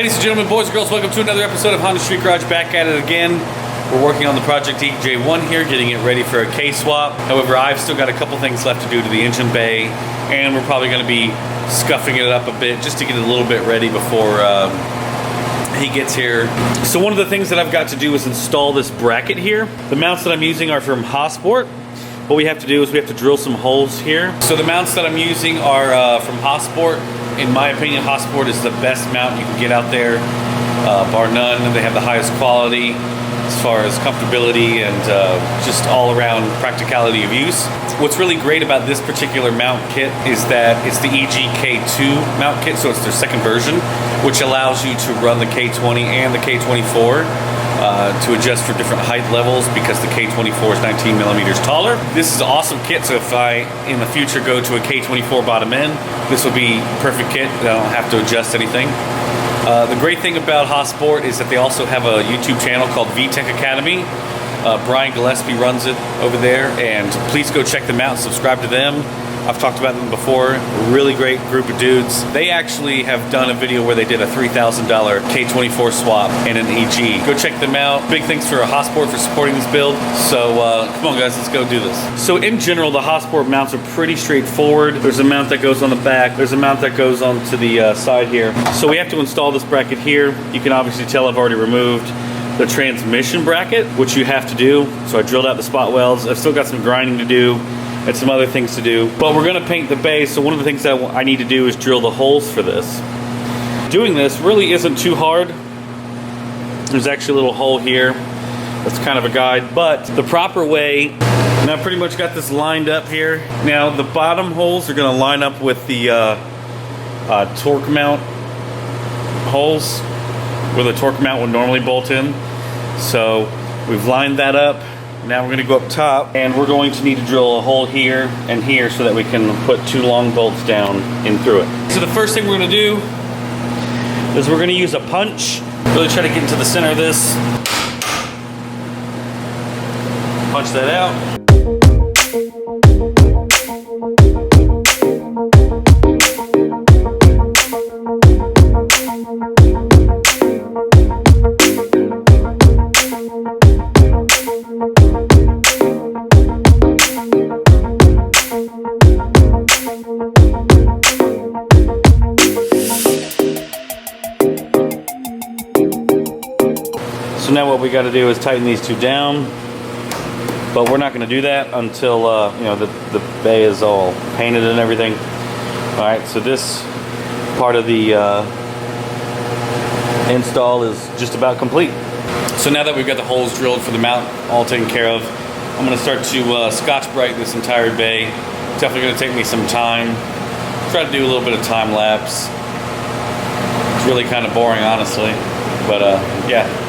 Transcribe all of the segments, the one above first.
Ladies and gentlemen, boys and girls, welcome to another episode of Honda Street Garage. Back at it again. We're working on the Project EJ1 here, getting it ready for a K-swap. However, I've still got a couple things left to do to the engine bay, and we're probably going to be scuffing it up a bit just to get it a little bit ready before he gets here. So one of the things that I've got to do is install this bracket here. The mounts that I'm using are from Hasport. What we have to do is we have to drill some holes here. So the mounts that I'm using are from Hasport. In my opinion, Hasport is the best mount you can get out there, bar none. They have the highest quality as far as comfortability and just all around practicality of use. What's really great about this particular mount kit is that it's the EG-K2 mount kit, so it's their second version, which allows you to run the K20 and the K24 to adjust for different height levels because the K24 is 19 millimeters taller. This is an awesome kit, so if I, in the future, go to a K24 bottom end, this will be perfect kit. I don't have to adjust anything. The great thing about Hasport is that they also have a YouTube channel called Vtecacademy. Brian Gillespie runs it over there, and please go check them out and subscribe to them. I've talked about them before. Really great group of dudes. They actually have done a video where they did a $3,000 K24 swap and an EG. Go check them out. Big thanks for Hasport for supporting this build. So come on guys, let's go do this. So in general, the Hasport mounts are pretty straightforward. There's a mount that goes on the back. There's a mount that goes onto the side here. So we have to install this bracket here. You can obviously tell I've already removed the transmission bracket, which you have to do. So I drilled out the spot welds. I've still got some grinding to do and some other things to do, but we're gonna paint the base. So one of the things that I need to do is drill the holes for this. Doing this really isn't too hard. There's actually a little hole here. That's kind of a guide, but the proper way, and I've pretty much got this lined up here. Now the bottom holes are gonna line up with the torque mount holes where the torque mount would normally bolt in. So we've lined that up. Now we're going to go up top, and we're going to need to drill a hole here and here so that we can put two long bolts down in through it. So the first thing we're going to do is we're going to use a punch. Really try to get into the center of this. Punch that out. So now what we got to do is tighten these two down, but we're not going to do that until you know, the bay is all painted and everything. All right, so this part of the install is just about complete. So now that we've got the holes drilled for the mount all taken care of, I'm going to start to Scotch-Brite this entire bay. Definitely going to take me some time. Try to do a little bit of time lapse. It's really kind of boring, honestly, but yeah.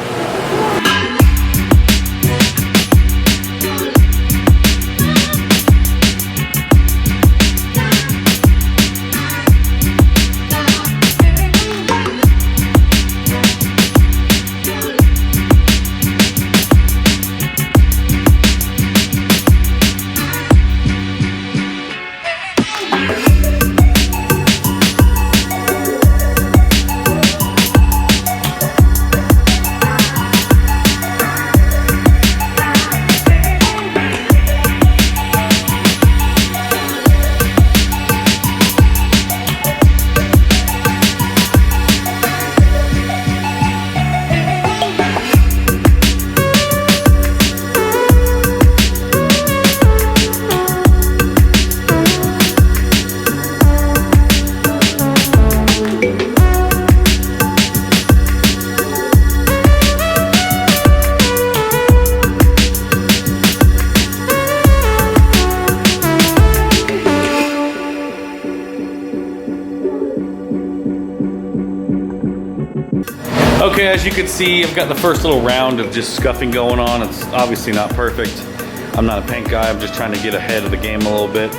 Okay, as you can see, I've got the first little round of just scuffing going on. It's obviously not perfect. I'm not a paint guy. I'm just trying to get ahead of the game a little bit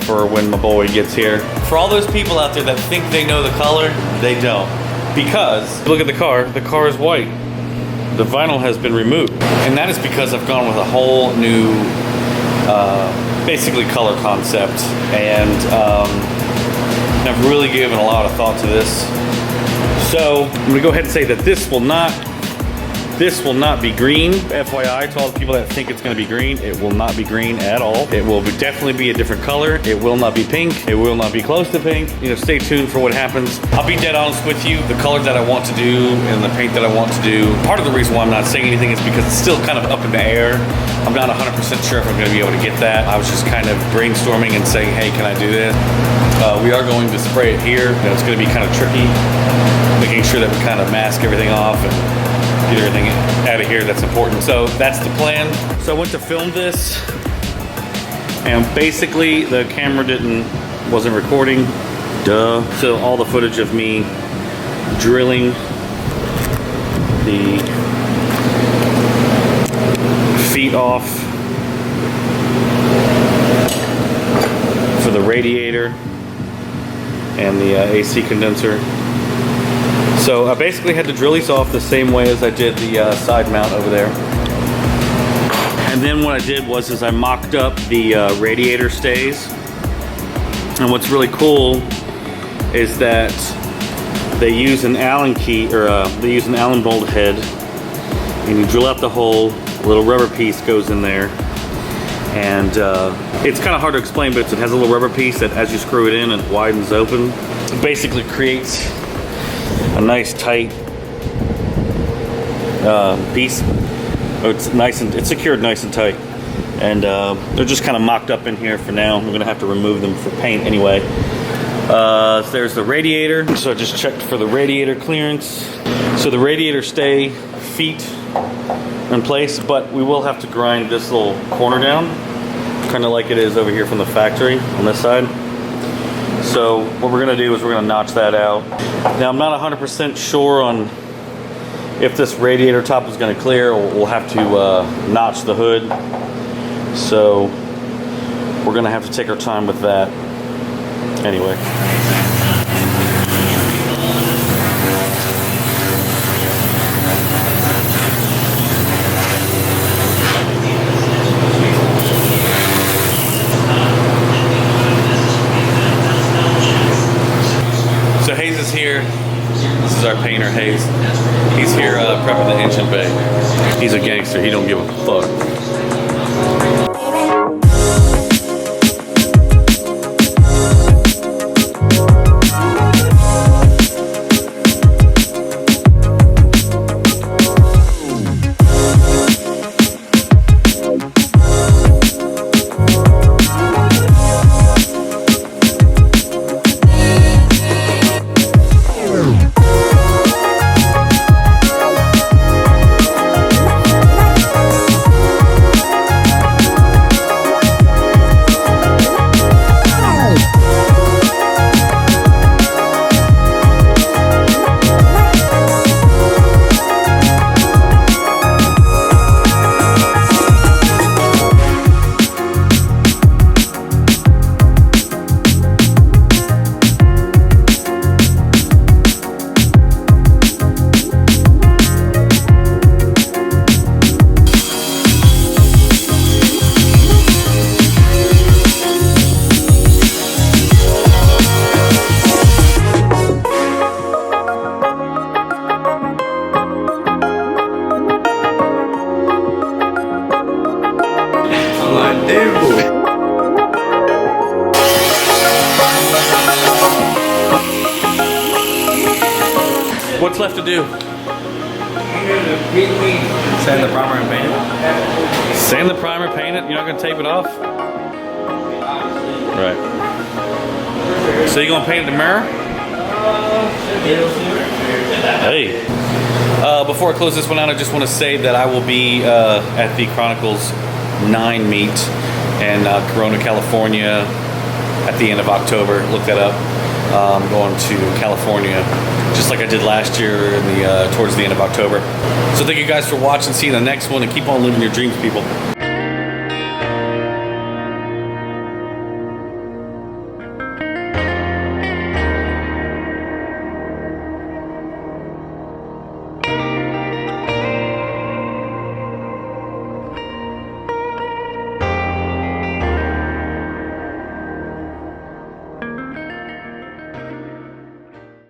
for when my boy gets here. For all those people out there that think they know the color, they don't. Because, look at the car is white. The vinyl has been removed. And that is because I've gone with a whole new, basically color concept. And I've really given a lot of thought to this. So I'm gonna go ahead and say that this will not be green. FYI to all the people that think it's gonna be green, it will not be green at all. It will definitely be a different color. It will not be pink. It will not be close to pink. You know, stay tuned for what happens. I'll be dead honest with you. The color that I want to do and the paint that I want to do, part of the reason why I'm not saying anything is because it's still kind of up in the air. I'm not 100% sure if I'm gonna be able to get that. I was just kind of brainstorming and saying, hey, can I do this? We are going to spray it here. You know, it's gonna be kind of tricky, making sure that we kind of mask everything off and get everything out of here that's important. So that's the plan. So I went to film this and basically the camera wasn't recording. Duh. So all the footage of me drilling the feet off for the radiator and the AC condenser. So I basically had to drill these off the same way as I did the side mount over there. And then what I did was I mocked up the radiator stays. And what's really cool is that they use an Allen key, or they use an Allen bolt head, and you drill out the hole, a little rubber piece goes in there. And it's kind of hard to explain, but it has a little rubber piece that as you screw it in, it widens open. It basically creates a nice tight piece. It's nice and it's secured nice and tight, and they're just kind of mocked up in here for now. We're gonna have to remove them for paint anyway. So there's the radiator. So I just checked for the radiator clearance. So the radiator stay feet in place, but we will have to grind this little corner down, kind of like it is over here from the factory on this side. So what we're gonna do is we're gonna notch that out. Now I'm not 100% sure on if this radiator top is gonna clear, or we'll have to notch the hood. So we're gonna have to take our time with that. Anyway. So Hayes is here. This is our painter, Hayes. He's here prepping the engine bay. He's a gangster. He don't give a fuck. What's left to do? Sand the primer and paint it. Sand the primer, paint it. You're not gonna tape it off? Right. So you gonna paint the mirror? Hey. Before I close this one out, I just want to say that I will be at the Chronicles 9 meet in Corona, California at the end of October. Look that up. I'm going to California, just like I did last year in towards the end of October. So thank you guys for watching. See you in the next one, and keep on living your dreams, people.